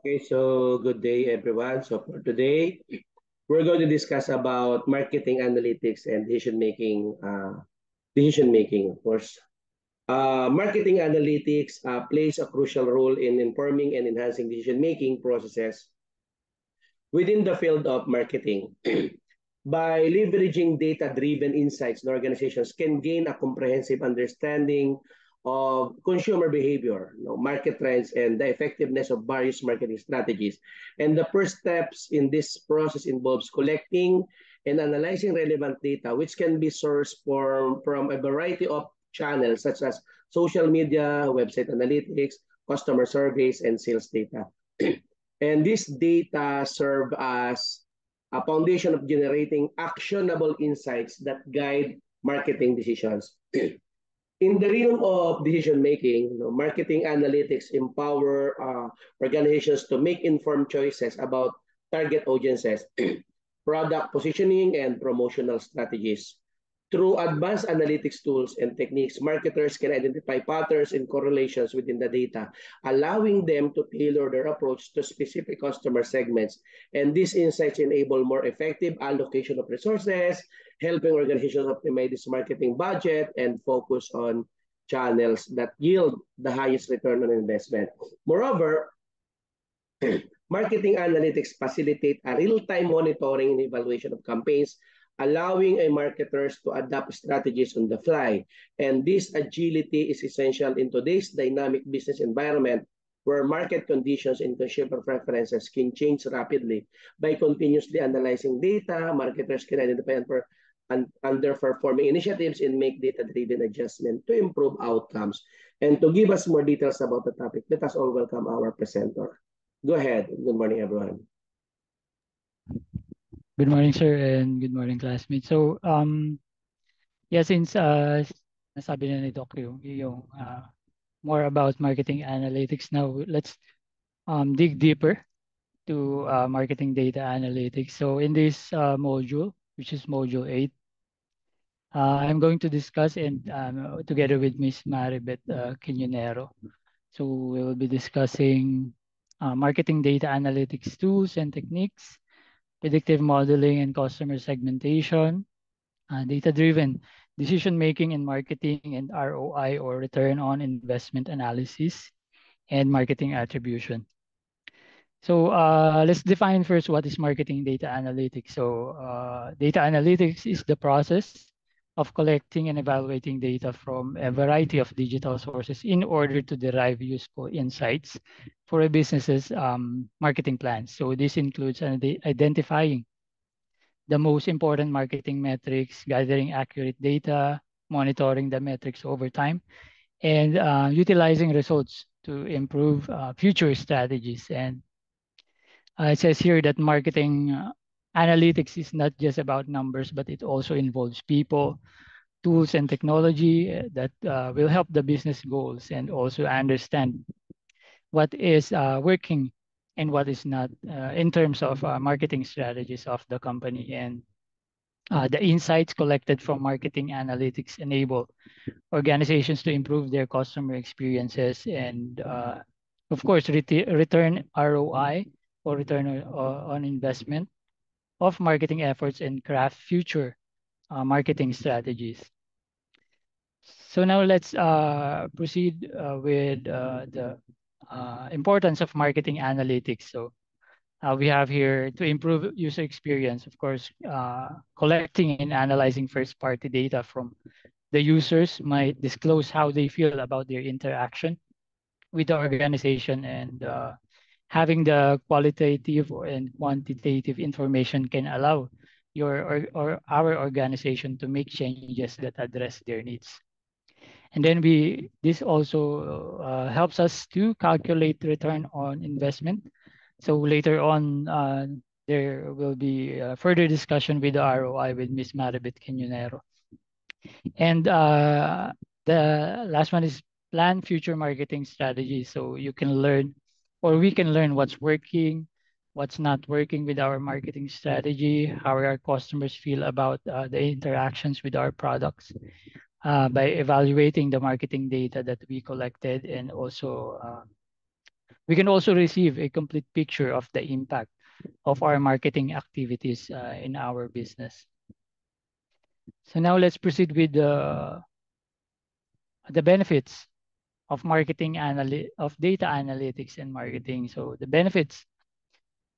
Okay, so good day everyone. So for today, we're going to discuss about marketing analytics and decision making. Decision making, of course. Marketing analytics plays a crucial role in informing and enhancing decision making processes within the field of marketing. By leveraging data-driven insights, the organizations can gain a comprehensive understanding of consumer behavior, market trends, and the effectiveness of various marketing strategies. And the first steps in this process involves collecting and analyzing relevant data, which can be sourced from a variety of channels such as social media, website analytics, customer surveys, and sales data. And this data serve as a foundation of generating actionable insights that guide marketing decisions. In the realm of decision making, marketing analytics empower organizations to make informed choices about target audiences, product positioning, and promotional strategies. Through advanced analytics tools and techniques, marketers can identify patterns and correlations within the data, allowing them to tailor their approach to specific customer segments. And these insights enable more effective allocation of resources, helping organizations optimize this marketing budget and focus on channels that yield the highest return on investment. Moreover, marketing analytics facilitate a real-time monitoring and evaluation of campaigns, allowing a marketers to adapt strategies on the fly. And this agility is essential in today's dynamic business environment where market conditions and consumer preferences can change rapidly. By continuously analyzing data, marketers can identify underperforming initiatives and make data-driven adjustment to improve outcomes. And to give us more details about the topic, let us all welcome our presenter. Go ahead. Good morning, everyone. Good morning, sir, and good morning, classmates. So, yeah, since nasabi na ni Doc yung more about marketing analytics, now let's dig deeper to marketing data analytics. So in this module, which is module 8, I'm going to discuss and together with Ms. Maribeth Quinonero. So we will be discussing marketing data analytics tools and techniques, predictive modeling and customer segmentation, data-driven decision-making in marketing and ROI or return on investment analysis, and marketing attribution. So let's define first what is marketing data analytics. So data analytics is the process of collecting and evaluating data from a variety of digital sources in order to derive useful insights for a business's marketing plans. So this includes identifying the most important marketing metrics, gathering accurate data, monitoring the metrics over time, and utilizing results to improve future strategies. And it says here that marketing analytics is not just about numbers, but it also involves people, tools, and technology that will help the business goals and also understand what is working and what is not in terms of marketing strategies of the company. And the insights collected from marketing analytics enable organizations to improve their customer experiences and, of course, return ROI or return on investment of marketing efforts and craft future marketing strategies. So now let's proceed with the importance of marketing analytics. So we have here to improve user experience, of course, collecting and analyzing first-party data from the users might disclose how they feel about their interaction with the organization, and having the qualitative and quantitative information can allow your or our organization to make changes that address their needs. And then this also helps us to calculate return on investment. So later on, there will be further discussion with the ROI with Ms. Maribeth Quinonero. And the last one is plan future marketing strategies. So you can learn, or we can learn what's working, what's not working with our marketing strategy, how our customers feel about the interactions with our products by evaluating the marketing data that we collected and also we can also receive a complete picture of the impact of our marketing activities in our business. So now let's proceed with the benefits of of data analytics and marketing. So the benefits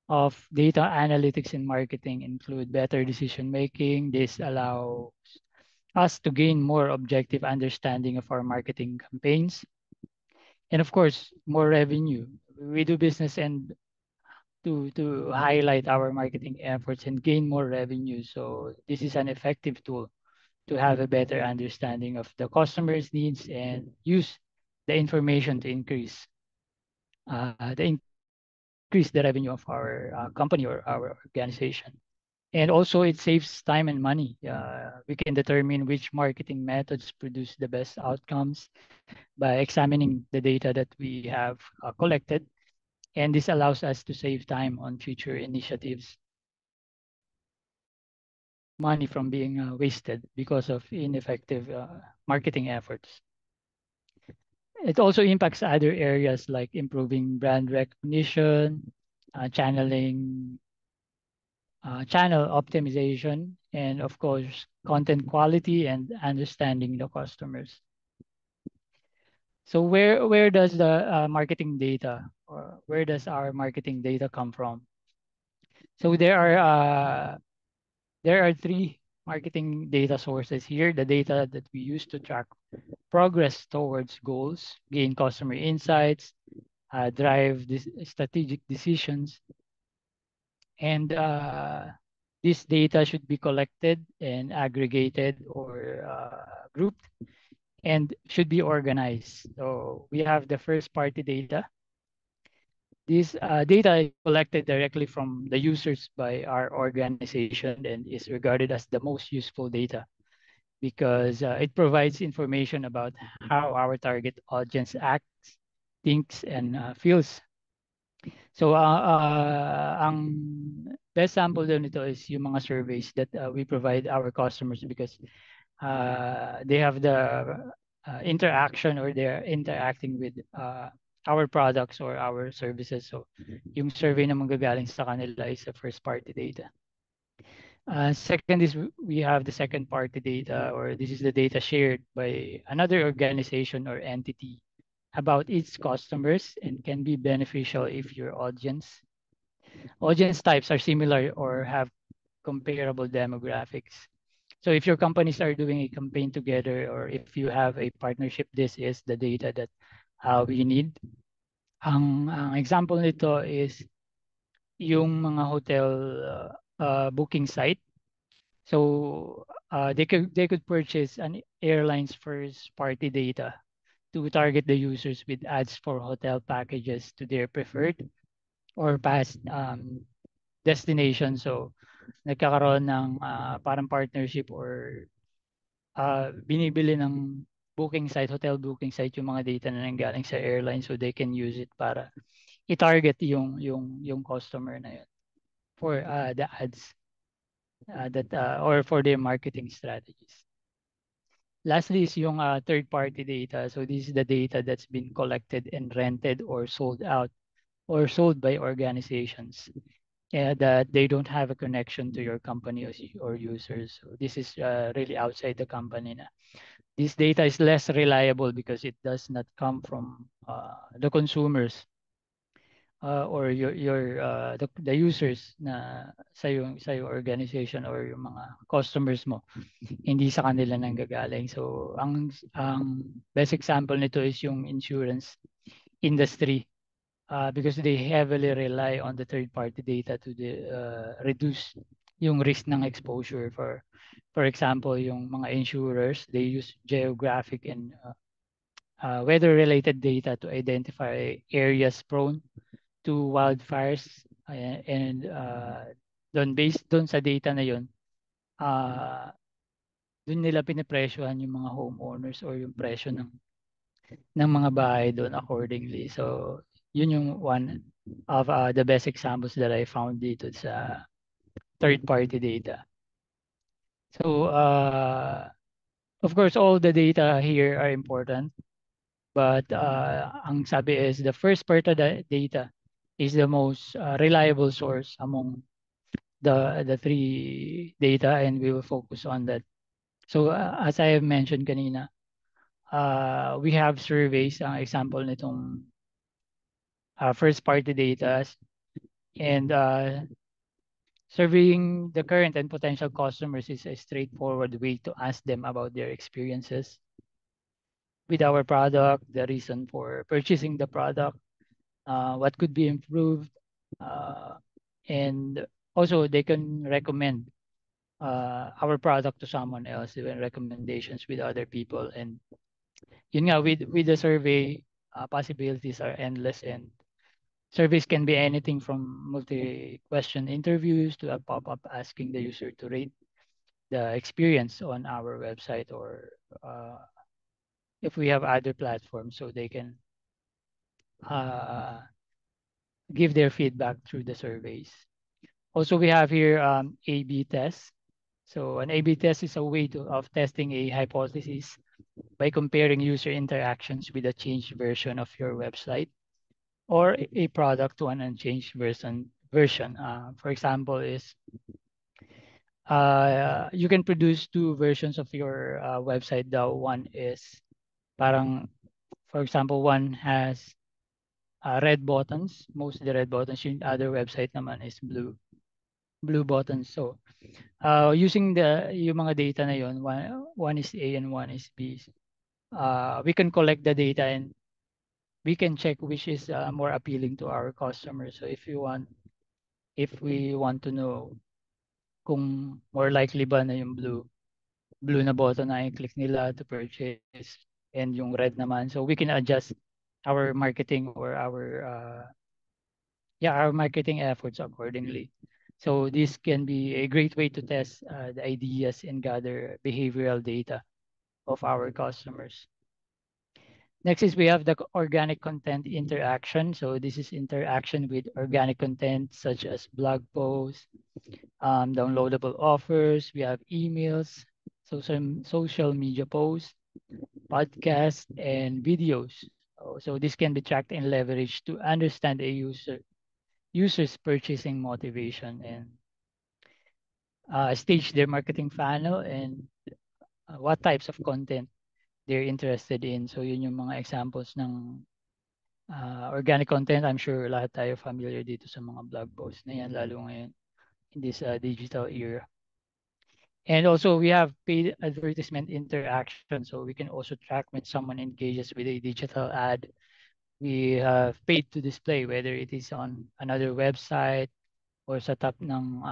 of data analytics and marketing include better decision making. This allows us to gain more objective understanding of our marketing campaigns. And of course, more revenue. We do business and to highlight our marketing efforts and gain more revenue. So this is an effective tool to have a better understanding of the customer's needs and use the information to increase the revenue of our company or our organization. And also it saves time and money. We can determine which marketing methods produce the best outcomes by examining the data that we have collected. And this allows us to save time on future initiatives, money from being wasted because of ineffective marketing efforts. It also impacts other areas like improving brand recognition, channel optimization, and of course, content quality and understanding the customers. So where does the marketing data or where does our marketing data come from? So there are three marketing data sources here. The data that we use to track progress towards goals, gain customer insights, drive this strategic decisions, and this data should be collected and aggregated or grouped and should be organized. So we have the first party data. This data is collected directly from the users by our organization and is regarded as the most useful data because it provides information about how our target audience acts, thinks, and feels. So ang best sample doon nito is yung mga surveys that we provide our customers because they have the interaction or they're interacting with our products or our services. So yung survey na manggagaling sa kanila is the first party data. Second is we have the second party data, or this is the data shared by another organization or entity about its customers and can be beneficial if your audience types are similar or have comparable demographics. So if your companies are doing a campaign together or if you have a partnership, this is the data that we need. Ang example nito is yung mga hotel booking site. So they could purchase an airline's first party data to target the users with ads for hotel packages to their preferred or past destination. So nagkakaroon ng parang partnership or binibili ng hotel booking site yung mga data na nanggaling sa airline so they can use it para i-target yung customer na yun for the ads or for their marketing strategies. Lastly is yung third-party data. So this is the data that's been collected and rented or sold out or sold by organizations that they don't have a connection to your company or users. So this is really outside the company na. This data is less reliable because it does not come from the consumers or the users na sa yung organization or yung mga customers mo, hindi sa kanila nanggagaling. So ang best example nito is yung insurance industry because they heavily rely on the third party data to reduce yung risk ng exposure. For example, yung mga insurers, they use geographic and weather related data to identify areas prone to wildfires and based doon sa data na yun, doon nila pinipresyohan yung mga homeowners or yung presyo ng mga bahay doon accordingly. So yun yung one of the best examples that I found dito sa third party data. So of course all the data here are important But ang sabi is the first part of the data is the most reliable source among the three data, and we will focus on that. So as I have mentioned kanina, we have surveys, ang example nitong first party data, and surveying the current and potential customers is a straightforward way to ask them about their experiences with our product, the reason for purchasing the product, what could be improved, uh, and also they can recommend our product to someone else, even recommendations with other people. And yun nga, with the survey, possibilities are endless, and surveys can be anything from multi-question interviews to a pop-up asking the user to rate the experience on our website, or uh, if we have other platforms, so they can uh, give their feedback through the surveys. Also, we have here A/B tests. So an A/B test is a way of testing a hypothesis by comparing user interactions with a changed version of your website or a product to an unchanged version. For example, is you can produce two versions of your website. The one is parang, for example, one has red buttons, mostly red buttons. Yung other website naman is blue buttons. So using yung mga data na yon, one is A and one is B. We can collect the data and we can check which is more appealing to our customers. So if we want to know kung more likely ba na yung blue na button na i-click nila to purchase, and yung red naman, so we can adjust our marketing or our marketing efforts accordingly. So this can be a great way to test the ideas and gather behavioral data of our customers. Next is we have the organic content interaction. So this is interaction with organic content such as blog posts, downloadable offers. We have emails, social media posts, podcasts, and videos. So this can be tracked and leveraged to understand a user's purchasing motivation and stage their marketing funnel and what types of content they're interested in. So yun yung mga examples ng organic content. I'm sure lahat tayo familiar dito sa mga blog posts na yan, lalo ngayon in this digital era. And also we have paid advertisement interaction. So we can also track when someone engages with a digital ad. We have paid to display, whether it is on another website or sa top ng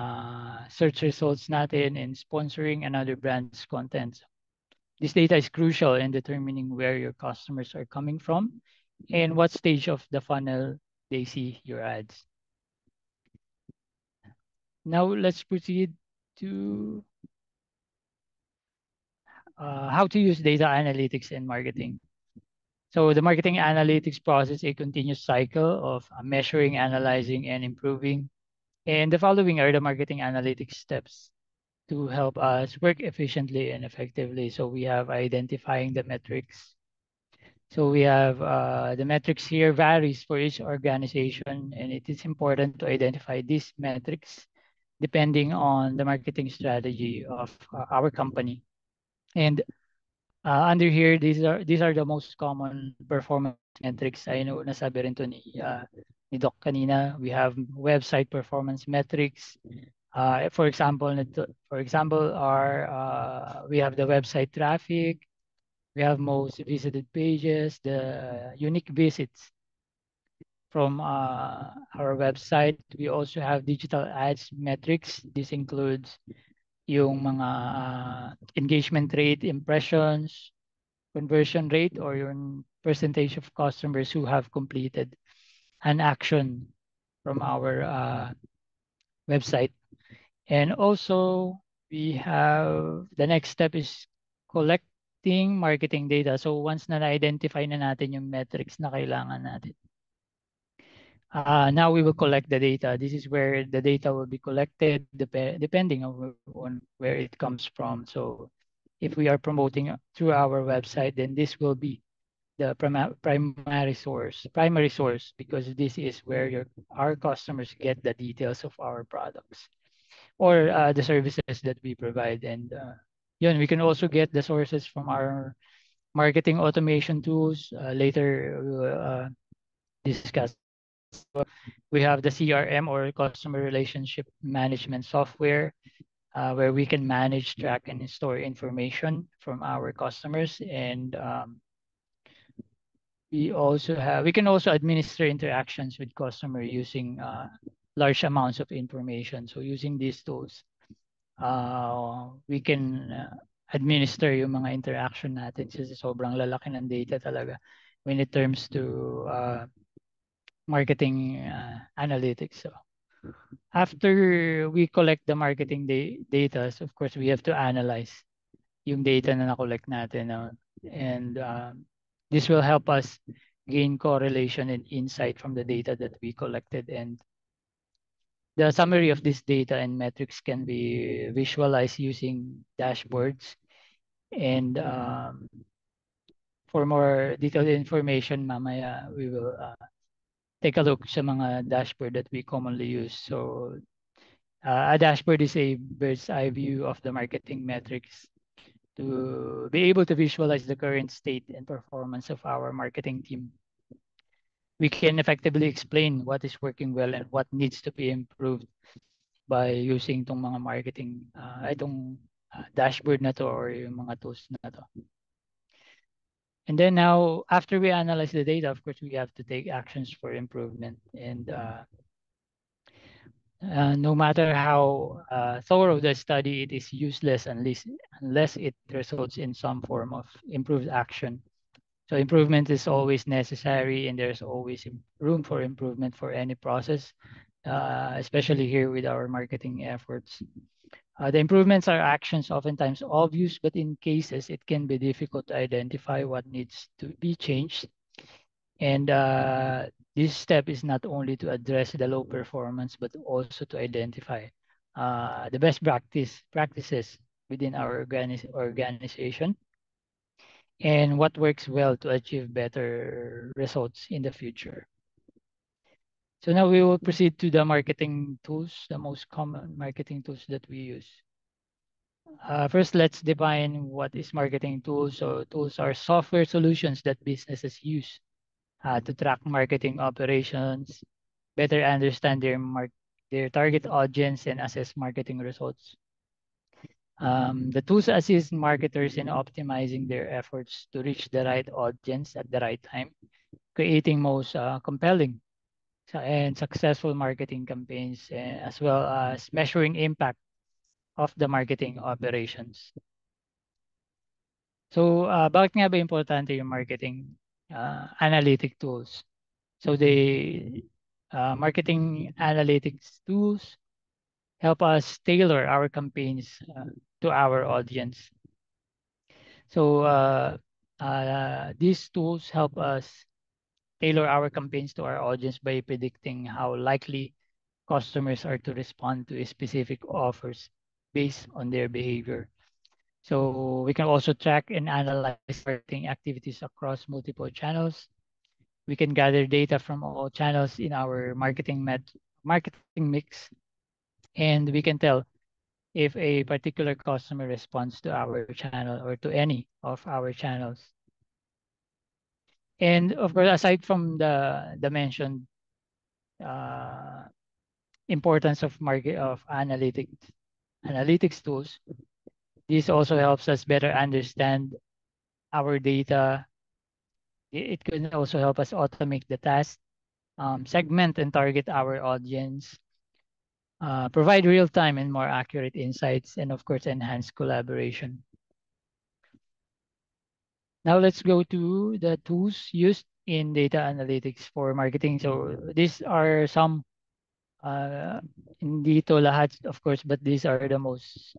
search results natin and sponsoring another brand's content. This data is crucial in determining where your customers are coming from and what stage of the funnel they see your ads. Now let's proceed to how to use data analytics in marketing. So the marketing analytics process a continuous cycle of measuring, analyzing, and improving. And the following are the marketing analytics steps to help us work efficiently and effectively. So we have identifying the metrics. So we have the metrics here varies for each organization, and it is important to identify these metrics depending on the marketing strategy of our company. And under here, these are the most common performance metrics. I know nasabi rin to ni Doc kanina. We have website performance metrics. For example, we have the website traffic, we have most visited pages, the unique visits from our website. We also have digital ads metrics. This includes yung mga engagement rate, impressions, conversion rate, or your percentage of customers who have completed an action from our website. And also, we have the next step is collecting marketing data. So once na na-identify na natin yung metrics na kailangan natin, now we will collect the data. This is where the data will be collected depending on where it comes from. So if we are promoting through our website, then this will be the primary source, because this is where our customers get the details of our products or the services that we provide. And yun, we can also get the sources from our marketing automation tools. Later, we will discuss. We have the CRM, or customer relationship management software, where we can manage, track, and store information from our customers. And we can also administer interactions with customer using large amounts of information. So using these tools, we can administer yung mga interaction natin kasi sobrang lalaki ng data talaga when it terms to marketing analytics. So after we collect the marketing data, so of course we have to analyze yung data na na-collect natin, and this will help us gain correlation and insight from the data that we collected. And the summary of this data and metrics can be visualized using dashboards. And for more detailed information, mamaya we will take a look sa mga dashboard that we commonly use. So a dashboard is a bird's eye view of the marketing metrics to be able to visualize the current state and performance of our marketing team. We can effectively explain what is working well and what needs to be improved by using itong mga marketing, itong dashboard na to, or yung mga tools na to. And then now, after we analyze the data, of course, we have to take actions for improvement. And no matter how thorough the study, it is useless unless it results in some form of improved action. So improvement is always necessary, and there's always room for improvement for any process, especially here with our marketing efforts. The improvements are actions oftentimes obvious, but in cases it can be difficult to identify what needs to be changed. And this step is not only to address the low performance, but also to identify the best practices within our organization and what works well to achieve better results in the future. So now we will proceed to the marketing tools, the most common marketing tools that we use. First, let's define what is marketing tools. So tools are software solutions that businesses use to track marketing operations, better understand their target audience, and assess marketing results. The tools assist marketers in optimizing their efforts to reach the right audience at the right time, creating most compelling and successful marketing campaigns, as well as measuring impact of the marketing operations. So, bakit nga ba importante yung marketing analytic tools? So, the marketing analytics tools help us tailor our campaigns to our audience. So, these tools help us tailor our campaigns to our audience by predicting how likely customers are to respond to specific offers based on their behavior. So we can also track and analyze marketing activities across multiple channels. We can gather data from all channels in our marketing mix, and we can tell if a particular customer responds to our channel or to any of our channels. And of course, aside from the mentioned importance of analytics tools, this also helps us better understand our data. It can also help us automate the task, segment and target our audience, provide real-time and more accurate insights, and of course, enhance collaboration. Now let's go to the tools used in data analytics for marketing. So these are some, hindi to lahat, of course, but these are the most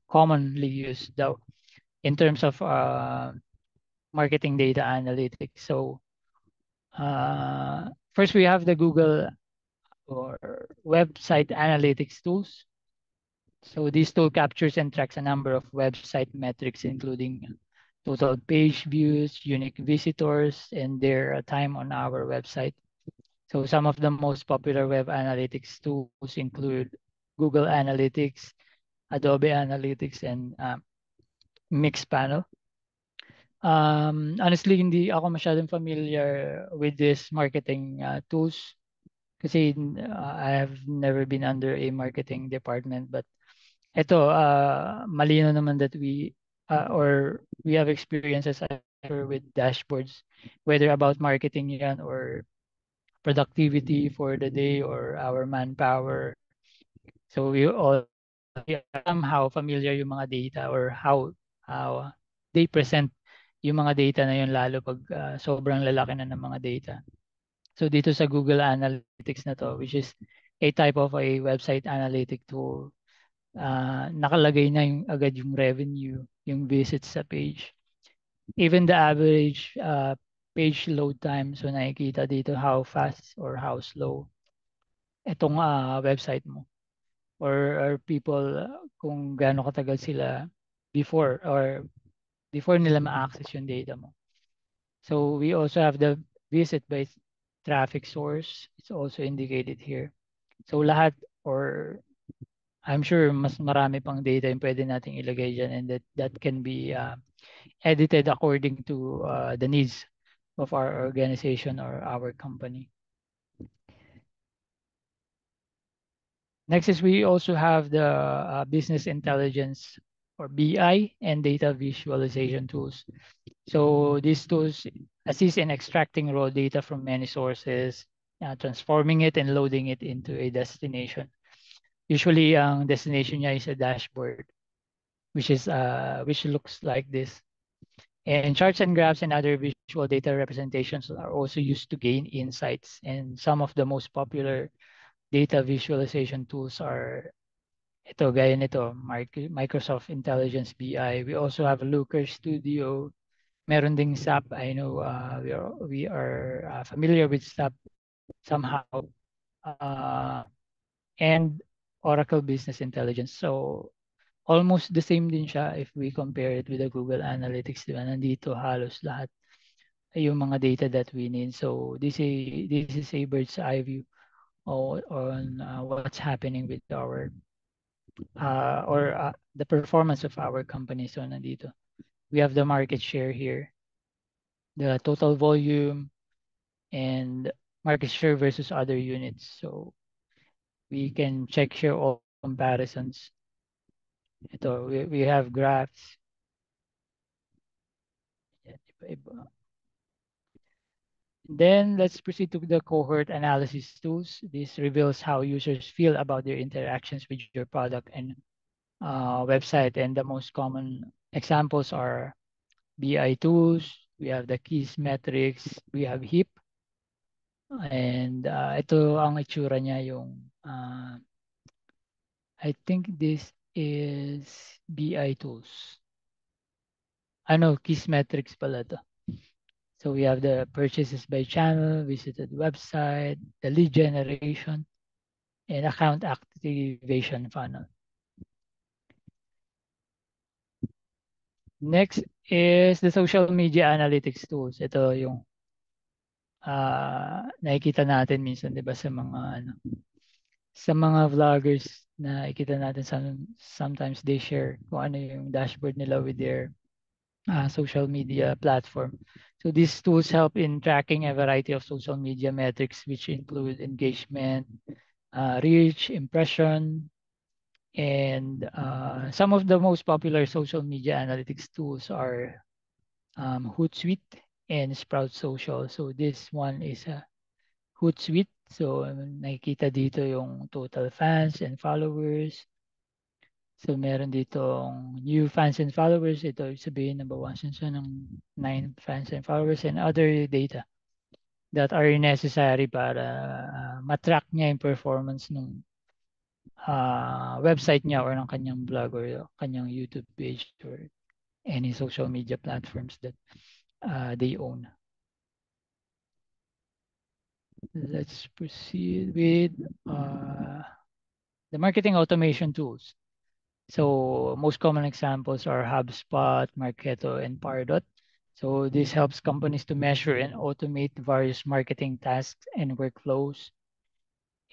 commonly used though in terms of marketing data analytics. So first we have the Google or website analytics tools. So this tool captures and tracks a number of website metrics, including total page views, unique visitors, and their time on our website. So some of the most popular web analytics tools include Google Analytics, Adobe Analytics, and Mixpanel. Honestly, hindi ako masyadong familiar with this marketing tools kasi I have never been under a marketing department. But ito, malino naman that or we have experiences with dashboards, whether about marketing yan or productivity for the day or our manpower. So we are somehow familiar yung mga data or how they present yung mga data na yun lalo pag sobrang lalaki na ng mga data. So dito sa Google Analytics na to, which is a type of a website analytic tool, nakalagay na yung agad yung revenue, yung visits sa page. Even the average page load time, so nakikita dito how fast or how slow itong website mo. Or people kung gaano katagal sila before nila ma-access yung data mo. So we also have the visit by traffic source. It's also indicated here. So lahat or I'm sure mas marami pang data yung pwede nating ilagay dyan and that can be edited according to the needs of our organization or our company. Next is we also have the business intelligence or BI and data visualization tools. So these tools assist in extracting raw data from many sources, transforming it and loading it into a destination. Usually, ang destination niya is a dashboard, which looks like this. And charts and graphs and other visual data representations are also used to gain insights. And some of the most popular data visualization tools are ito, gaya nito, Microsoft Intelligence BI. We also have Looker Studio. Meron ding SAP. I know we are familiar with SAP somehow. Uh, and Oracle Business Intelligence. So almost the same din siya if we compare it with the Google Analytics. Diba? Nandito halos lahat yung mga data that we need. So this is a bird's eye view on what's happening with our the performance of our company. So nandito. We have the market share here, the total volume, and market share versus other units. So we can check here all comparisons. Ito, we have graphs. Then let's proceed to the cohort analysis tools. This reveals how users feel about their interactions with your product and website. And the most common examples are BI tools. We have the keys metrics. We have HIP. And ito ang itsura niya yung I think this is BI tools. Ano, keys metrics pala to. So we have the purchases by channel, visited website, the lead generation, and account activation funnel. Next is the social media analytics tools. Ito yung nakikita natin minsan 'di ba sa mga vloggers na nakikita natin sometimes they share kung ano yung dashboard nila with their social media platform. So these tools help in tracking a variety of social media metrics, which include engagement, reach, impression, and some of the most popular social media analytics tools are Hootsuite and Sprout Social. So this one is a Hootsuite. So nakikita dito yung total fans and followers. So meron ditong new fans and followers. Ito sabihin nabawasan siya ng 9 fans and followers and other data that are necessary para matrack niya yung performance ng website niya or ng kanyang blog or kanyang YouTube page or any social media platforms that they own. Let's proceed with the marketing automation tools. So most common examples are HubSpot, Marketo, and Pardot. So this helps companies to measure and automate various marketing tasks and workflows.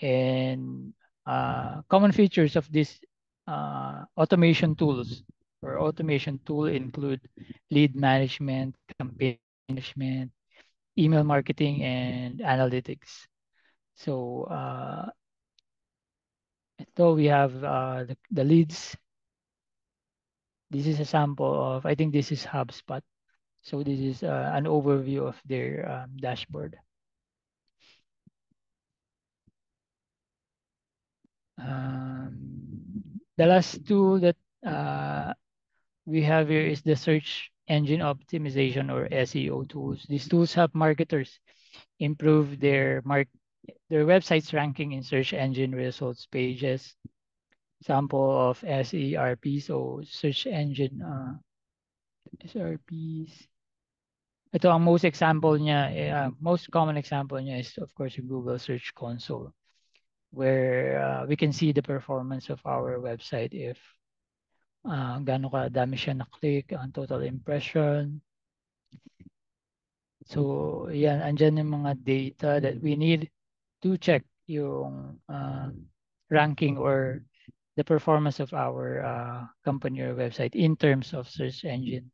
And common features of these automation tools or automation tool include lead management, campaign management, email marketing, and analytics. So so we have the leads. This is a sample of, I think this is HubSpot. So this is an overview of their dashboard. The last tool that we have here is the search engine optimization or SEO tools. These tools help marketers improve their website's ranking in search engine results pages. Sample of SERP, so search engine SERPs. Ito ang most example niya, most common example niya is of course yung Google Search Console, where we can see the performance of our website if gaano kadami siya na-click, ang total impression. So, yan, andyan yung mga data that we need to check yung ranking or the performance of our company or website in terms of search engine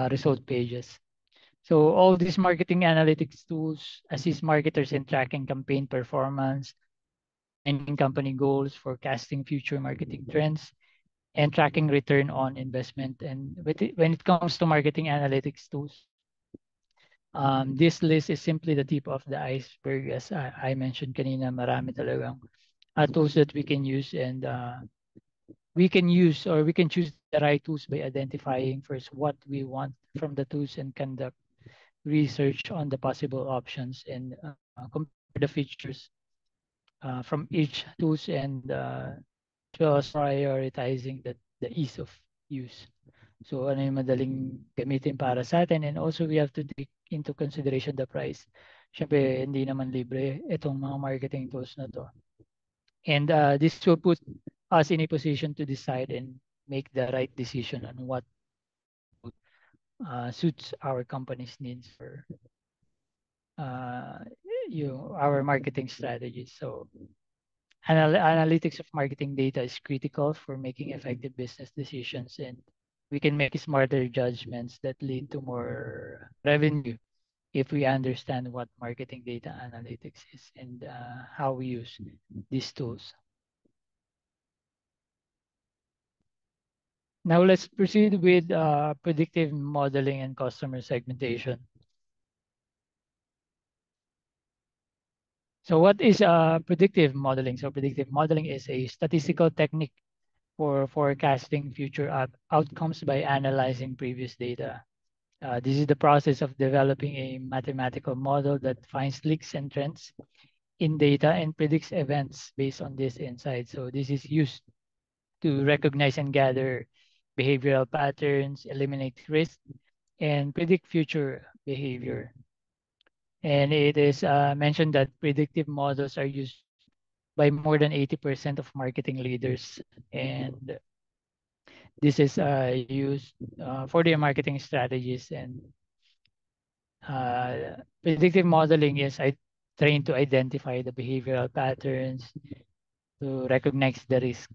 result pages. So all these marketing analytics tools assist marketers in tracking campaign performance, finding company goals, forecasting future marketing trends, and tracking return on investment. And when it comes to marketing analytics tools, this list is simply the tip of the iceberg. As I mentioned kanina, marami talagang tools that we can use, and we can use or we can choose the right tools by identifying first what we want from the tools and conduct research on the possible options and compare the features from each tools, and as well as prioritizing the ease of use. So ano yung madaling gamitin para sa atin, and also we have to take into consideration the price. Siyempre, hindi naman libre itong mga marketing tools na to. And this will put us in a position to decide and make the right decision on what suits our company's needs for uh, our marketing strategies. So analytics of marketing data is critical for making effective business decisions, and we can make smarter judgments that lead to more revenue if we understand what marketing data analytics is and how we use these tools. Now let's proceed with predictive modeling and customer segmentation. So what is predictive modeling? So predictive modeling is a statistical technique for forecasting future outcomes by analyzing previous data. This is the process of developing a mathematical model that finds leaks and trends in data and predicts events based on this insight. So this is used to recognize and gather behavioral patterns, eliminate risk, and predict future behavior. And it is mentioned that predictive models are used by more than 80% of marketing leaders. And this is used for their marketing strategies. And predictive modeling is trained to identify the behavioral patterns, to recognize the risk,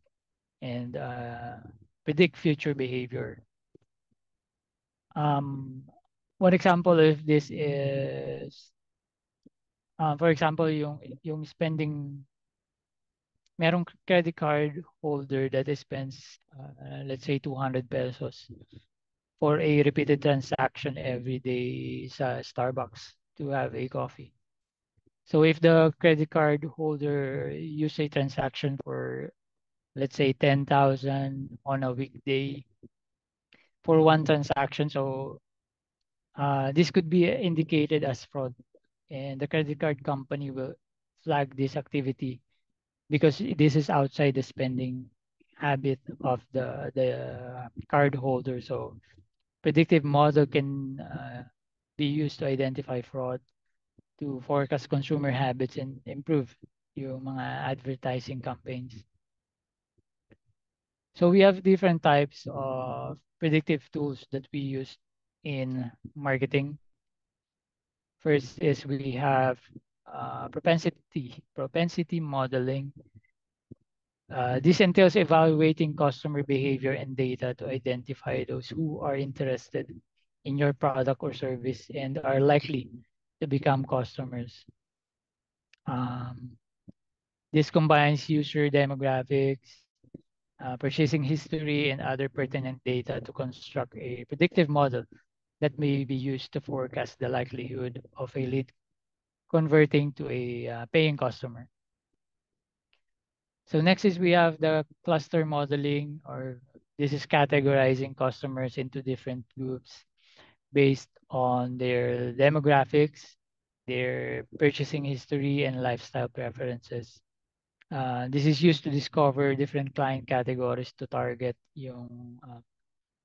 and predict future behavior. One example of this is, for example, yung spending, merong credit card holder that spends, let's say 200 pesos for a repeated transaction every day sa Starbucks to have a coffee. So if the credit card holder use a transaction for, let's say 10,000 on a weekday for one transaction, so this could be indicated as fraud, and the credit card company will flag this activity because this is outside the spending habit of the card holder. So predictive model can be used to identify fraud, to forecast consumer habits, and improve yung mga advertising campaigns. So we have different types of predictive tools that we use in marketing. First is we have propensity modeling. This entails evaluating customer behavior and data to identify those who are interested in your product or service and are likely to become customers. Um, this combines user demographics, purchasing history, and other pertinent data to construct a predictive model that may be used to forecast the likelihood of a lead converting to a paying customer. So next is we have the cluster modeling, or this is categorizing customers into different groups based on their demographics, their purchasing history, and lifestyle preferences. This is used to discover different client categories to target yung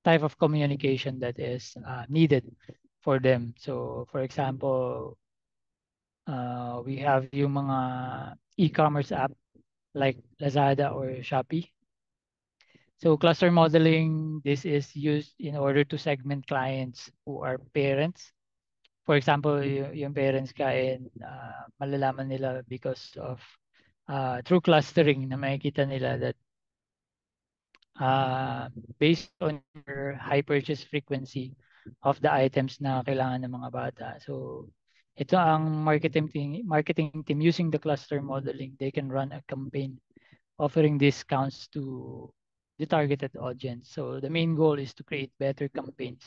type of communication that is needed for them. So for example, we have yung mga e-commerce app like Lazada or Shopee. So cluster modeling, this is used in order to segment clients who are parents. For example, yung parents kain, malalaman nila because of through clustering na makikita nila that uh, based on your high purchase frequency of the items na kailangan ng mga bata. So ito ang marketing team using the cluster modeling, they can run a campaign offering discounts to the targeted audience. So the main goal is to create better campaigns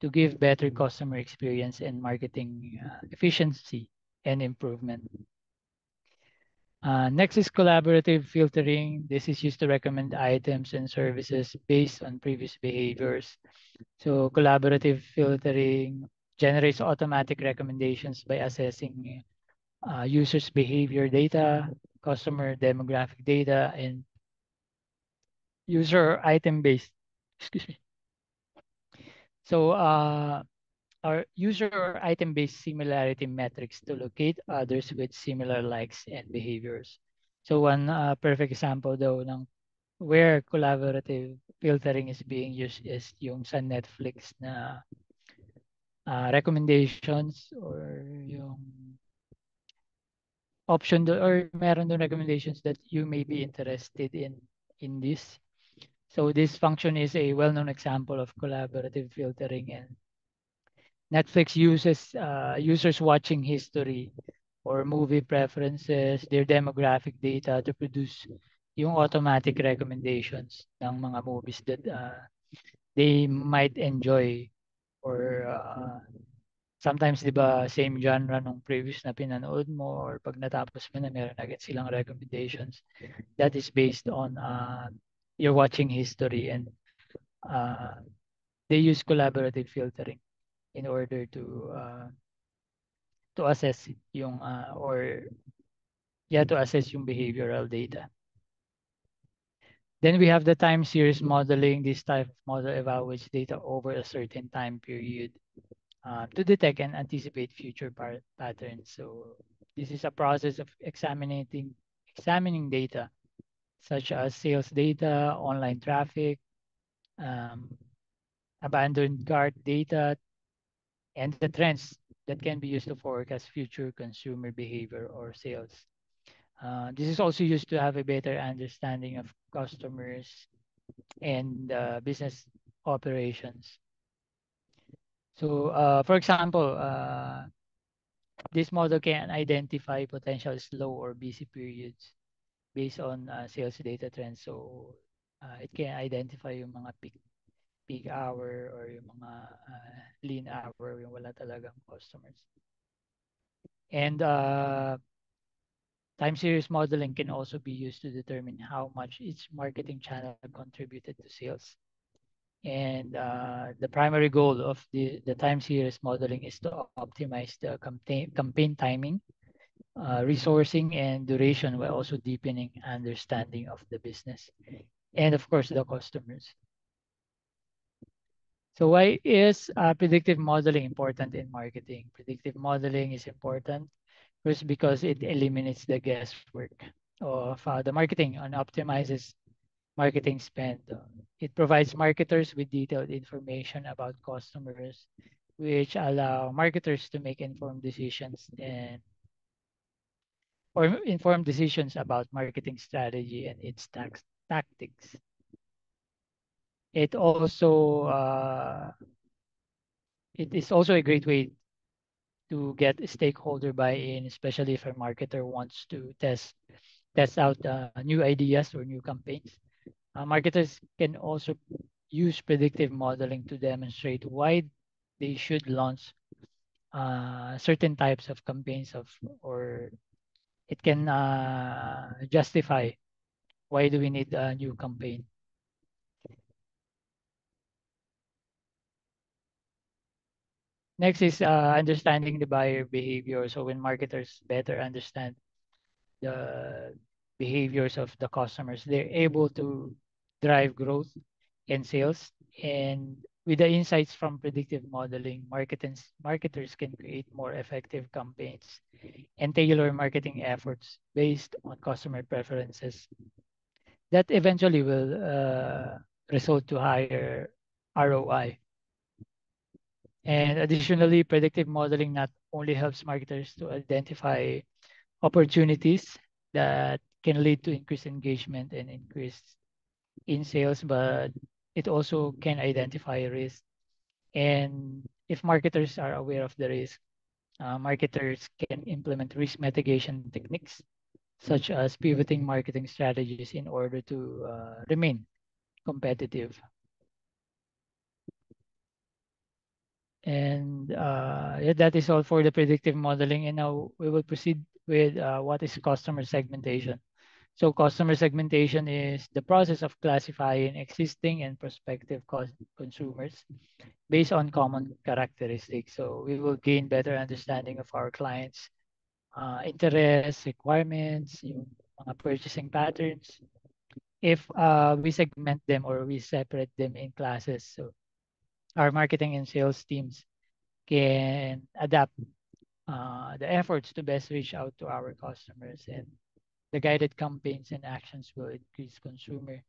to give better customer experience and marketing efficiency and improvement. Next is collaborative filtering. This is used to recommend items and services based on previous behaviors. So collaborative filtering generates automatic recommendations by assessing users' behavior data, customer demographic data, and user item based. Excuse me. So our user or item based similarity metrics to locate others with similar likes and behaviors. So one perfect example though ng where collaborative filtering is being used is yung sa Netflix na recommendations or yung option or meron doon recommendations that you may be interested in this. So this function is a well-known example of collaborative filtering, and Netflix uses users watching history or movie preferences, their demographic data to produce yung automatic recommendations ng mga movies that they might enjoy or sometimes 'di ba same genre nung previous na pinanood mo or pag natapos mo na meron agad silang recommendations that is based on your watching history, and uh, they use collaborative filtering in order to assess yung or yeah, to assess yung behavioral data. Then we have the time series modeling. This type of model evaluates data over a certain time period to detect and anticipate future patterns. So this is a process of examining data such as sales data, online traffic, um, abandoned cart data, and the trends that can be used to forecast future consumer behavior or sales. This is also used to have a better understanding of customers and business operations. So, for example, this model can identify potential slow or busy periods based on sales data trends. So, it can identify yung mga peak hour or yung mga lean hour, yung wala talagang customers. And time series modeling can also be used to determine how much each marketing channel contributed to sales. And the primary goal of the time series modeling is to optimize the campaign timing, resourcing, and duration while also deepening understanding of the business and, of course, the customers. So why is predictive modeling important in marketing? Predictive modeling is important first because it eliminates the guesswork of the marketing and optimizes marketing spend. It provides marketers with detailed information about customers, which allow marketers to make informed decisions and or informed decisions about marketing strategy and its tactics. It also it is also a great way to get stakeholder buy-in, especially if a marketer wants to test out new ideas or new campaigns. Marketers can also use predictive modeling to demonstrate why they should launch certain types of campaigns or it can justify why do we need a new campaign. Next is understanding the buyer behavior. So when marketers better understand the behaviors of the customers, they're able to drive growth and sales. And with the insights from predictive modeling, marketers can create more effective campaigns and tailor marketing efforts based on customer preferences. That eventually will result to higher ROI. And additionally, predictive modeling not only helps marketers to identify opportunities that can lead to increased engagement and increase in sales, but it also can identify risk. And if marketers are aware of the risk, marketers can implement risk mitigation techniques such as pivoting marketing strategies in order to remain competitive. And yeah, that is all for the predictive modeling. And now we will proceed with what is customer segmentation. So customer segmentation is the process of classifying existing and prospective consumers based on common characteristics. So we will gain better understanding of our clients' interests, requirements, yung mga purchasing patterns. If we segment them or we separate them in classes, so our marketing and sales teams can adapt the efforts to best reach out to our customers, and the guided campaigns and actions will increase consumer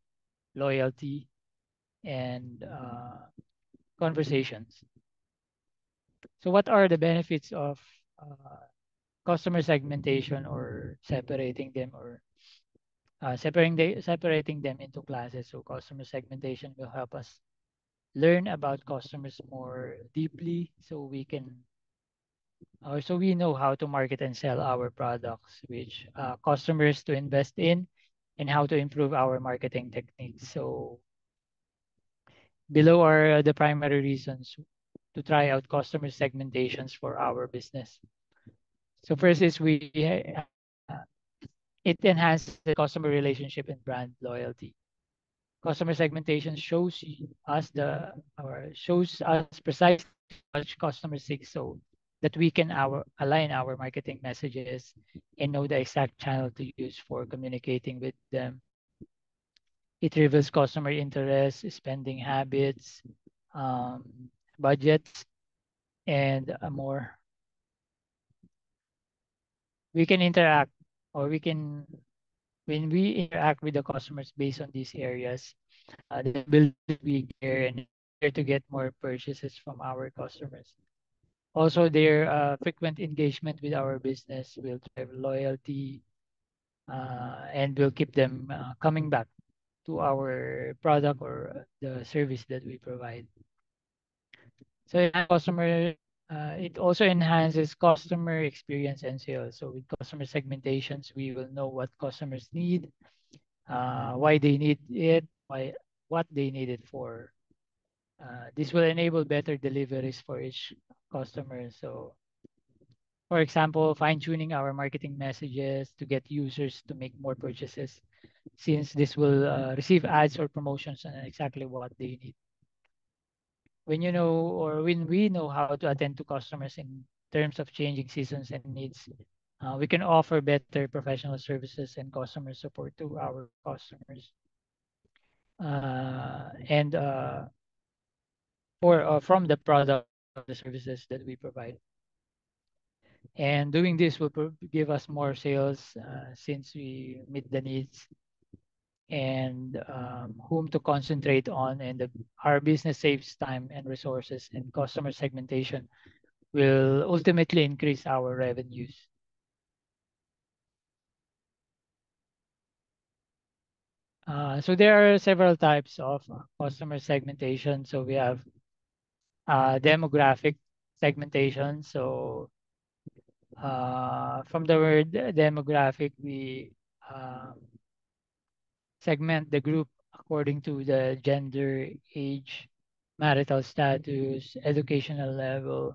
loyalty and conversations. So what are the benefits of customer segmentation or separating them or separating them into classes? So customer segmentation will help us learn about customers more deeply so we can or so we know how to market and sell our products, which customers to invest in, and how to improve our marketing techniques. So below are the primary reasons to try out customer segmentations for our business. So first is it enhances the customer relationship and brand loyalty. Customer segmentation shows us precisely what customers seek, so that we can align our marketing messages and know the exact channel to use for communicating with them. It reveals customer interests, spending habits, budgets, and more. We can interact or we can when we interact with the customers based on these areas, they build we care and care to get more purchases from our customers. Also, their frequent engagement with our business will drive loyalty and will keep them coming back to our product or the service that we provide. So it also enhances customer experience and sales. So with customer segmentations, we will know what customers need, why they need it, what they need it for. This will enable better deliveries for each customer. So, for example, fine-tuning our marketing messages to get users to make more purchases, since this will receive ads or promotions on exactly what they need. When you know or when we know how to attend to customers in terms of changing seasons and needs, we can offer better professional services and customer support to our customers. And from the product of the services that we provide. And doing this will give us more sales since we meet the needs and whom to concentrate on, and our business saves time and resources, and customer segmentation will ultimately increase our revenues. So there are several types of customer segmentation. So we have demographic segmentation. So from the word demographic, we uh, segment the group according to the gender, age, marital status, educational level.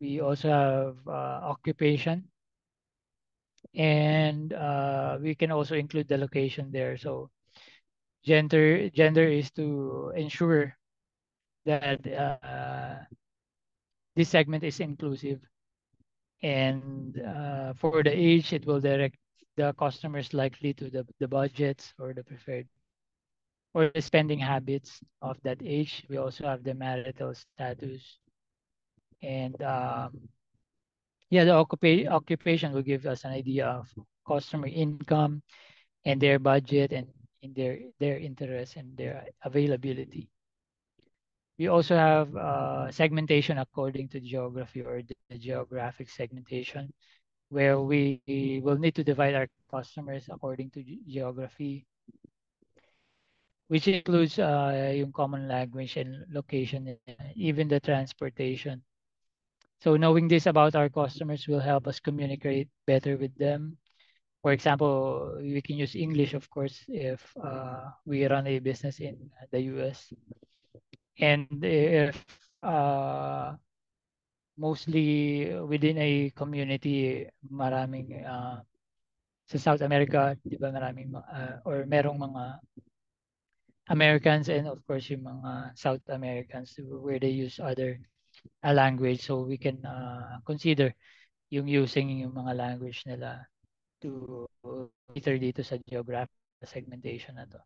We also have occupation, and we can also include the location there. So gender is to ensure that this segment is inclusive, and for the age, it will direct the customers likely to the budgets or the preferred or the spending habits of that age. We also have the marital status, and yeah, the occupation will give us an idea of customer income and their budget, and in their interest and their availability. We also have segmentation according to geography, or the geographic segmentation, where we will need to divide our customers according to geography, which includes yung common language and location, even the transportation. So knowing this about our customers will help us communicate better with them. For example, we can use English, of course, if we run a business in the US. And if mostly within a community, maraming sa South America, di ba maraming or merong mga Americans, and of course yung mga South Americans where they use other language. So we can consider yung using yung mga language nila to cater dito sa geographic segmentation na to.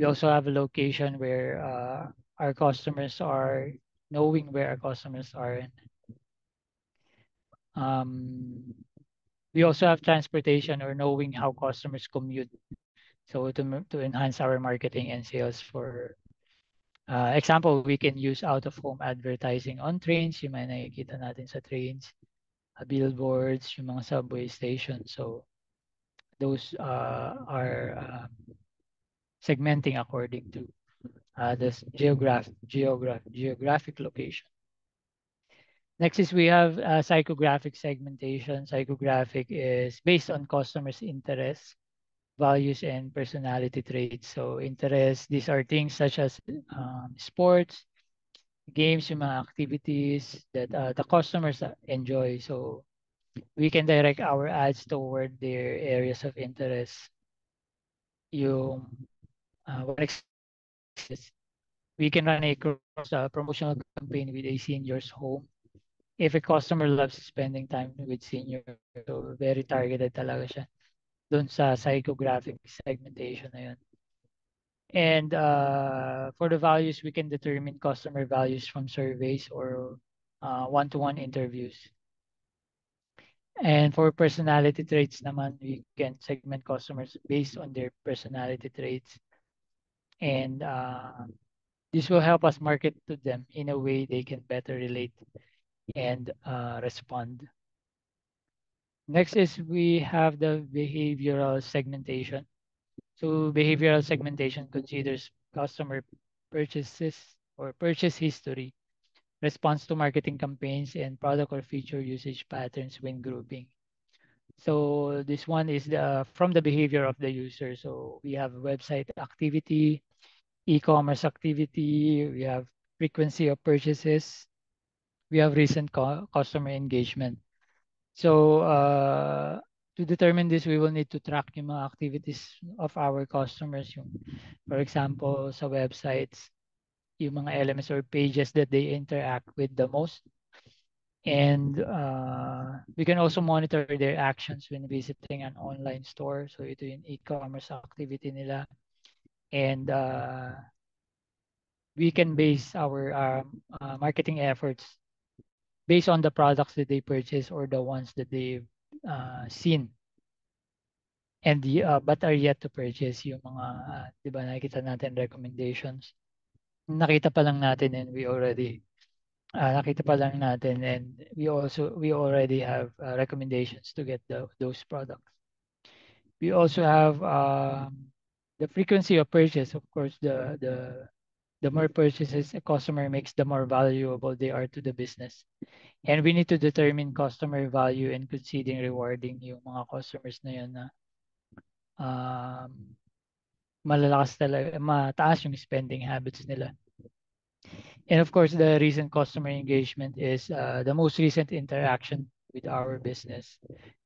We also have a location where our customers are, knowing where our customers are. Um, we also have transportation, or knowing how customers commute. So to enhance our marketing and sales. For example, we can use out-of-home advertising on trains. Yung mga nakikita natin sa trains, billboards, yung mga subway stations. So those are segmenting according to the geographic location. Next is we have psychographic segmentation. Psychographic is based on customers' interests, values, and personality traits. So interests, these are things such as sports, games, yung mga activities that the customers enjoy. So we can direct our ads toward their areas of interest. Yung one is we can run a cross promotional campaign with a senior's home. If a customer loves spending time with senior, so very targeted talaga siya dun sa psychographic segmentation na yun. And for the values, we can determine customer values from surveys or one-to-one interviews. And for personality traits naman, we can segment customers based on their personality traits. And this will help us market to them in a way they can better relate and respond. Next is we have the behavioral segmentation. So behavioral segmentation considers customer purchases or purchase history, response to marketing campaigns, and product or feature usage patterns when grouping. So this one is from the behavior of the user. So we have website activity, e-commerce activity, we have frequency of purchases, we have recent customer engagement. So to determine this, we will need to track yung mga activities of our customers. Yung, for example, sa websites, yung mga elements or pages that they interact with the most. And we can also monitor their actions when visiting an online store. So ito yung e-commerce activity nila. And we can base our marketing efforts based on the products that they purchase or the ones that they've seen. and but are yet to purchase yung mga, di ba nakikita natin recommendations. Nakita pa lang natin and we already, nakita pa lang natin and we already have recommendations to get those products. We also have the frequency of purchase. Of course, the more purchases a customer makes, the more valuable they are to the business. And we need to determine customer value and considering rewarding yung mga customers na yun na malalakas talaga, mataas yung spending habits nila. And of course, the recent customer engagement is the most recent interaction with our business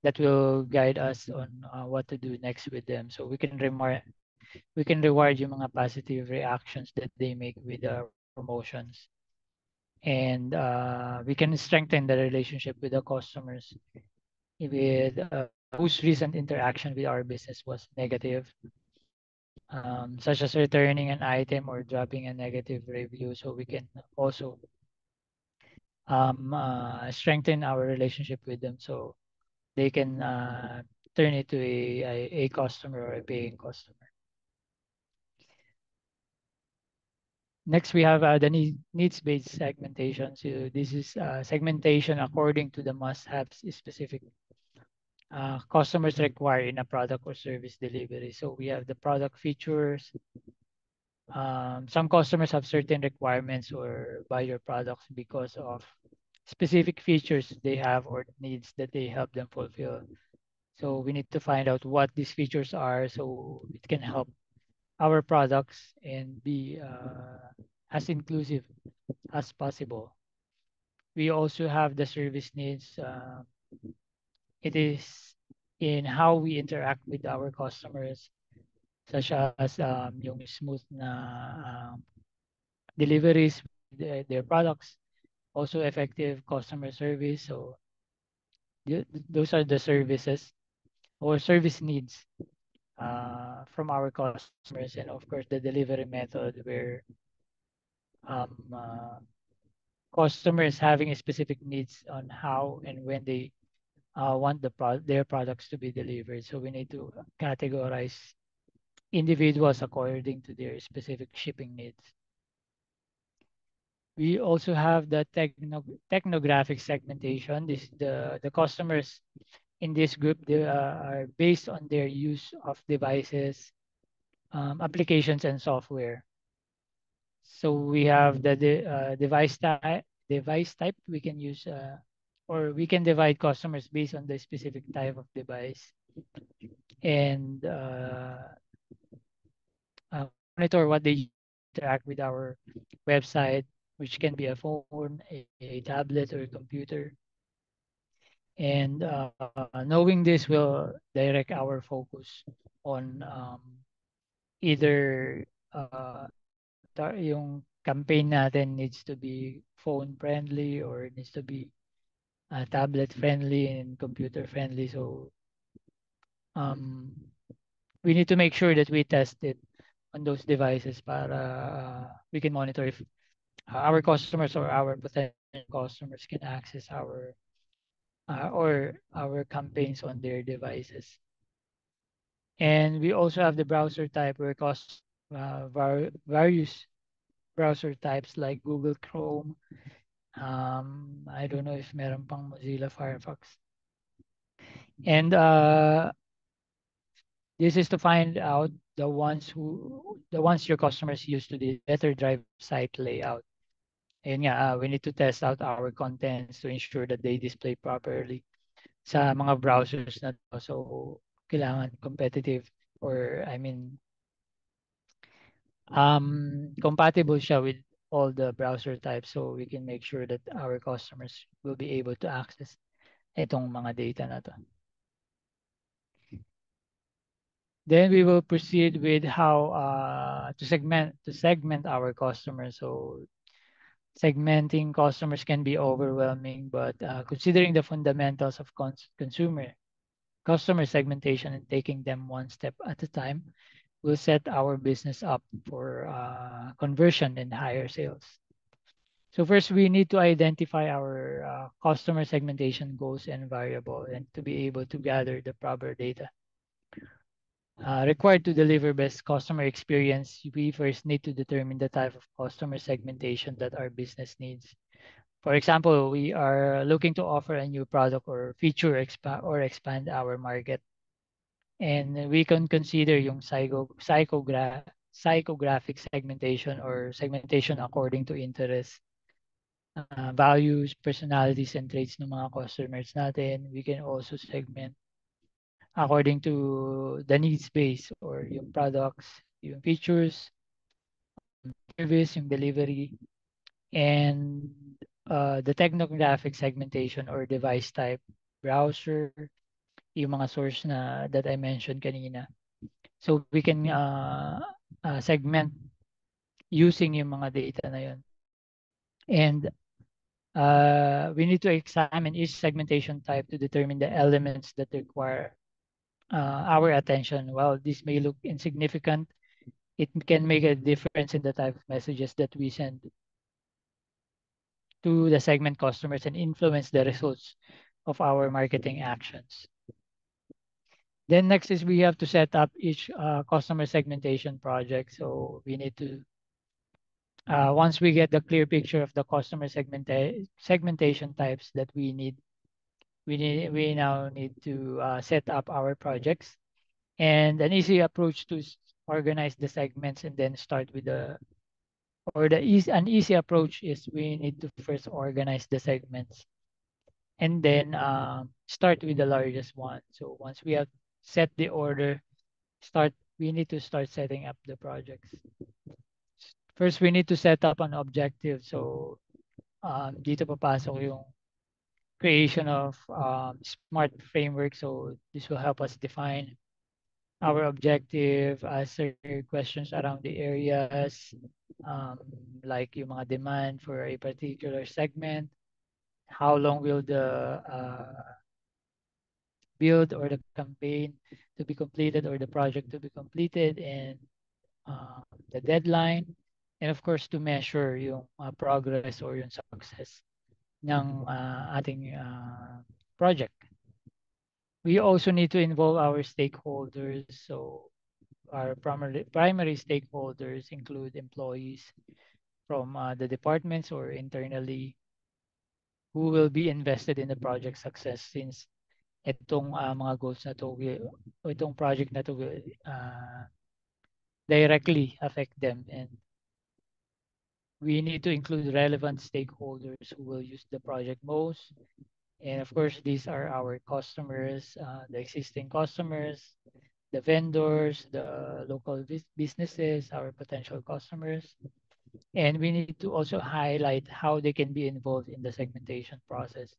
that will guide us on what to do next with them. So we can reward yung mga positive reactions that they make with our promotions. And we can strengthen the relationship with the customers with whose recent interaction with our business was negative, such as returning an item or dropping a negative review. So we can also strengthen our relationship with them so they can turn it to a customer or a paying customer. Next, we have the needs-based segmentation. So this is segmentation according to the must-haves specific customers require in a product or service delivery. So we have the product features. Some customers have certain requirements or buy your products because of specific features they have or needs that they help them fulfill. So we need to find out what these features are so it can help our products and be as inclusive as possible. We also have the service needs. It is in how we interact with our customers, such as yung smooth na deliveries, their products, also effective customer service. So those are the services or service needs from our customers, and of course the delivery method where um, customers having a specific needs on how and when they want their products to be delivered. So we need to categorize individuals according to their specific shipping needs. We also have the technographic segmentation. The customers in this group, they are based on their use of devices, applications, and software. So we have the device type we can use, or we can divide customers based on the specific type of device, and monitor what they interact with our website, which can be a phone, a tablet, or a computer. And knowing this will direct our focus on either yung campaign natin needs to be phone friendly or it needs to be tablet friendly and computer friendly. So we need to make sure that we test it on those devices para we can monitor if our customers or our potential customers can access our or our campaigns on their devices. And we also have the browser type where various browser types like Google Chrome. I don't know if meron pang Mozilla Firefox. And this is to find out the ones your customers use to better drive site layout. And yeah, we need to test out our contents to ensure that they display properly sa mga browsers na to. So kailangan competitive, or I mean compatible siya with all the browser types so we can make sure that our customers will be able to access itong mga data na to. Then we will proceed with how to segment our customers. So segmenting customers can be overwhelming, but considering the fundamentals of customer segmentation and taking them one step at a time will set our business up for conversion and higher sales. So first, we need to identify our customer segmentation goals and variable and to be able to gather the proper data. required to deliver best customer experience, we first need to determine the type of customer segmentation that our business needs. For example, we are looking to offer a new product or feature expand our market. And we can consider yung psychographic segmentation or segmentation according to interest, values, personalities, and traits ng mga customers natin. We can also segment according to the needs base or yung products, yung features, service, yung delivery, and the technographic segmentation or device type, browser, yung mga source na that I mentioned kanina. So we can segment using yung mga data na yun. And we need to examine each segmentation type to determine the elements that require our attention. While this may look insignificant, it can make a difference in the type of messages that we send to the segment customers and influence the results of our marketing actions. Then next is we have to set up each customer segmentation project. So we need to, once we get the clear picture of the customer segmentation types that we need, we now need to set up our projects. And an easy approach to organize the segments and then start with an easy approach is we need to first organize the segments and then start with the largest one. So once we have set the order, we need to start setting up the projects. First, we need to set up an objective. So dito papasok yung creation of smart framework. So this will help us define our objective, answer questions around the areas, like yung mga demand for a particular segment, how long will the build or the campaign to be completed or the project to be completed, and the deadline, and of course to measure yung progress or yung success ng ating project. We also need to involve our stakeholders. So our primary stakeholders include employees from the departments or internally who will be invested in the project success, since itong mga goals na to, itong project na to will directly affect them, and we need to include relevant stakeholders who will use the project most. And of course, these are our customers, the existing customers, the vendors, the local businesses, our potential customers. And we need to also highlight how they can be involved in the segmentation process.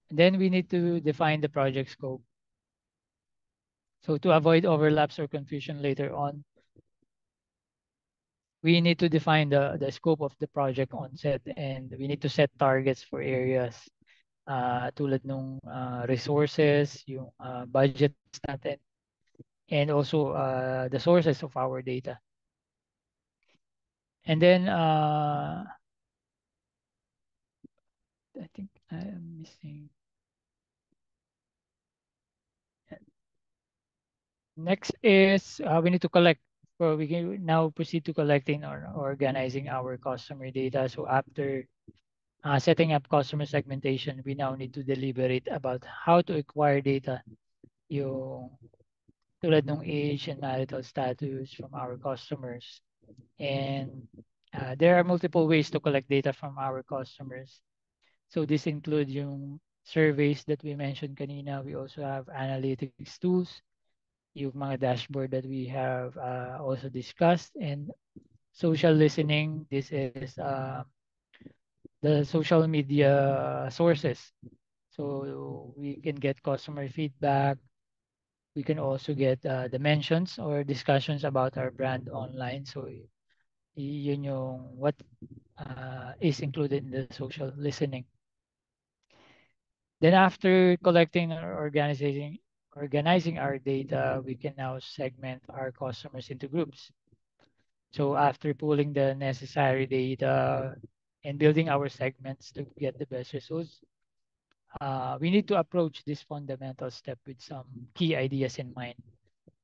And then we need to define the project scope. So to avoid overlaps or confusion later on, we need to define the scope of the project onset, and we need to set targets for areas tulad nung resources, yung budgets natin, and also the sources of our data. And then I think I am missing. Next is we need to collect. So we can now proceed to collecting or organizing our customer data. So after setting up customer segmentation, we now need to deliberate about how to acquire data, yung tulad ng age and marital status from our customers. And there are multiple ways to collect data from our customers. So this includes yung surveys that we mentioned kanina. We also have analytics tools, yung mga dashboard that we have also discussed, and social listening. This is the social media sources. So we can get customer feedback. We can also get the mentions or discussions about our brand online. So yun yung what is included in the social listening. Then after collecting or organizing our data, we can now segment our customers into groups. So after pulling the necessary data and building our segments to get the best results, we need to approach this fundamental step with some key ideas in mind.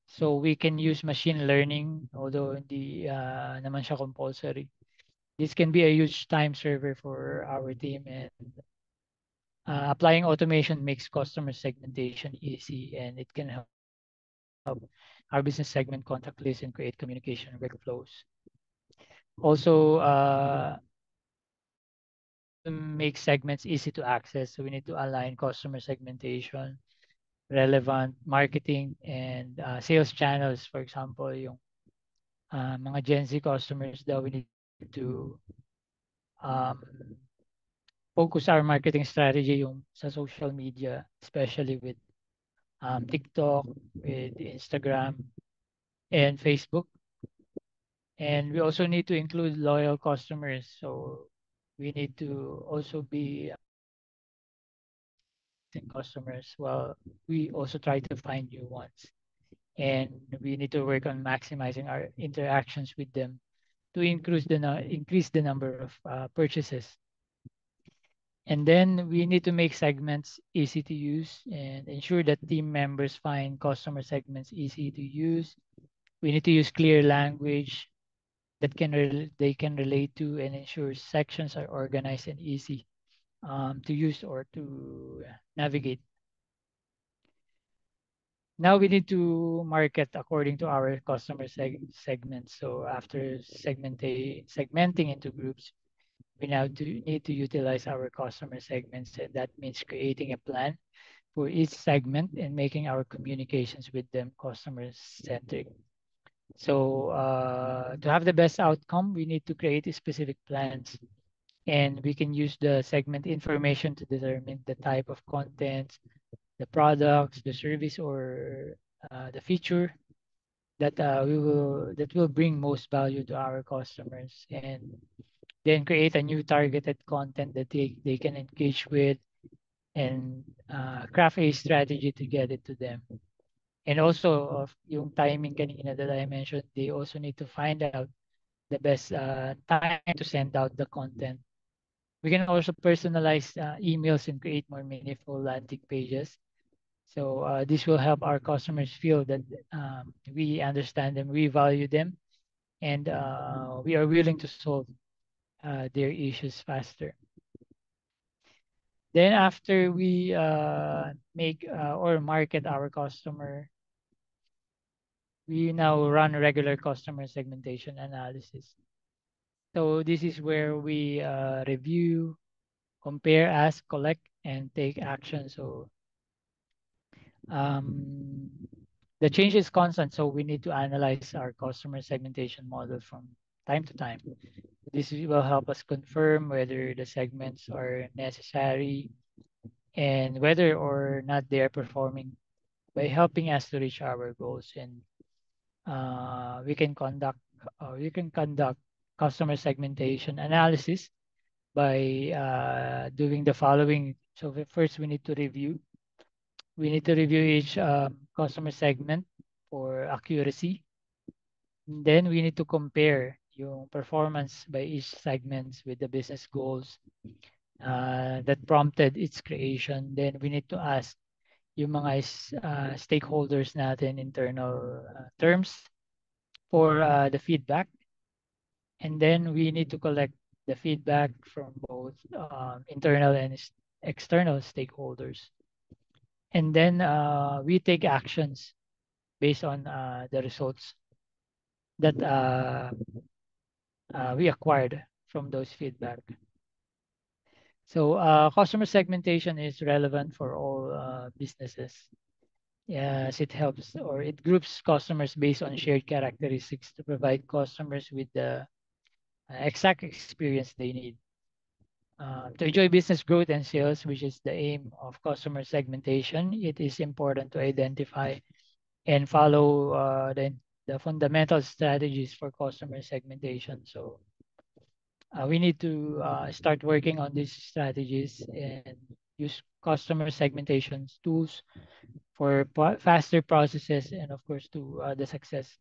So we can use machine learning, although hindi naman siya compulsory. This can be a huge time server for our team, and applying automation makes customer segmentation easy, and it can help our business segment contact list and create communication workflows. Also, to make segments easy to access, so we need to align customer segmentation, relevant marketing, and sales channels. For example, yung mga Gen Z customers daw, we need to um, focus our marketing strategy yung sa social media, especially with TikTok, with Instagram, and Facebook. And we also need to include loyal customers. So we need to also be in customers while we also try to find new ones. And we need to work on maximizing our interactions with them to increase the number of purchases. And then we need to make segments easy to use and ensure that team members find customer segments easy to use. We need to use clear language that they can relate to, and ensure sections are organized and easy to use or to navigate. Now we need to market according to our customer segments. So after segmenting into groups, we now need to utilize our customer segments, and that means creating a plan for each segment and making our communications with them customer centric. So to have the best outcome, we need to create specific plans, and we can use the segment information to determine the type of content, the products, the service, or the feature that will bring most value to our customers, and then create a new targeted content that they can engage with, and craft a strategy to get it to them. And also of yung timing kanina that I mentioned, they also need to find out the best time to send out the content. We can also personalize emails and create more meaningful landing pages. So this will help our customers feel that we understand them, we value them, and we are willing to solve their issues faster. Then after we make or market our customer, we now run regular customer segmentation analysis. So this is where we review, compare, ask, collect, and take action. So um, the change is constant, so we need to analyze our customer segmentation model from time to time. This will help us confirm whether the segments are necessary and whether or not they are performing by helping us to reach our goals. And we can conduct customer segmentation analysis by doing the following. So first, we need to review. We need to review each customer segment for accuracy. And then we need to compare yung performance by each segments with the business goals that prompted its creation. Then we need to ask yung mga stakeholders natin internal terms for the feedback. And then we need to collect the feedback from both internal and external stakeholders. And then we take actions based on the results that we acquired from those feedback. So customer segmentation is relevant for all businesses. Yes, it helps or it groups customers based on shared characteristics to provide customers with the exact experience they need. To enjoy business growth and sales, which is the aim of customer segmentation, it is important to identify and follow the fundamental strategies for customer segmentation. So we need to start working on these strategies and use customer segmentation tools for faster processes, and of course to the success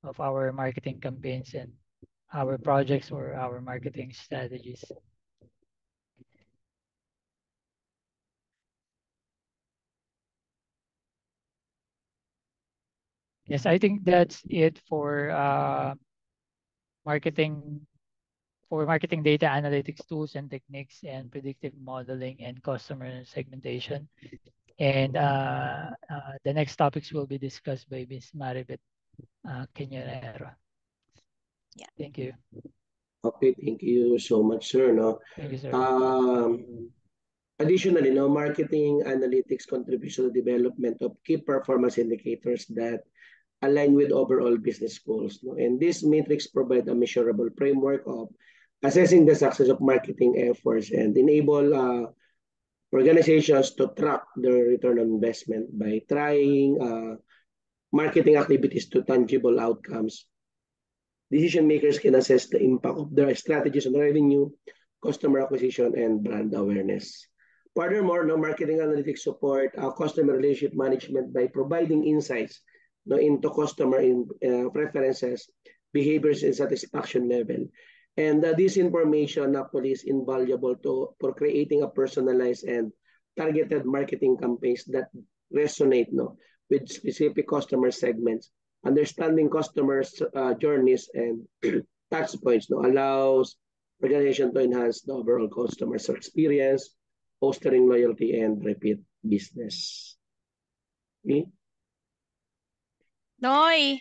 of our marketing campaigns and our projects or our marketing strategies. Yes, I think that's it for marketing marketing data analytics tools and techniques and predictive modeling and customer segmentation. And the next topics will be discussed by Ms. Maribeth Quinonero. Yeah. Thank you. Okay, thank you so much, sir. No, Thank you, sir. additionally, no, marketing analytics contributes to the development of key performance indicators that align with overall business goals. No? And these metrics provide a measurable framework of assessing the success of marketing efforts and enable organizations to track their return on investment by trying marketing activities to tangible outcomes. Decision makers can assess the impact of their strategies on revenue, customer acquisition, and brand awareness. Furthermore, no marketing analytics support customer relationship management by providing insights no, into customer preferences, behaviors, and satisfaction level. And this information actually is invaluable for creating a personalized and targeted marketing campaigns that resonate no, with specific customer segments. Understanding customers' journeys and touch points no, allows organization to enhance the overall customer experience, fostering loyalty and repeat business. Okay? Noy,